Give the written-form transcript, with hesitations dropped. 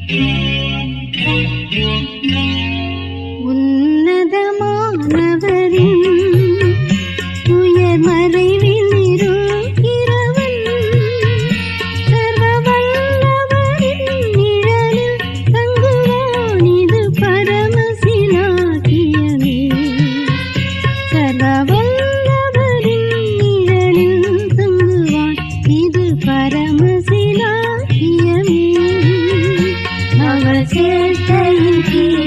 உன்னதமானவரின் உயர் மறைவில் இருக்கிறவன் சர்வ வல்லவரின் நிழலில் தங்குவான். இது பரமசிலாக்கியமே. சர்வ வல்லவரின் நிழலில் தங்குவான். இது பரமசிலாக்கியமே. அவர் சேர்க்கையின் கீழ்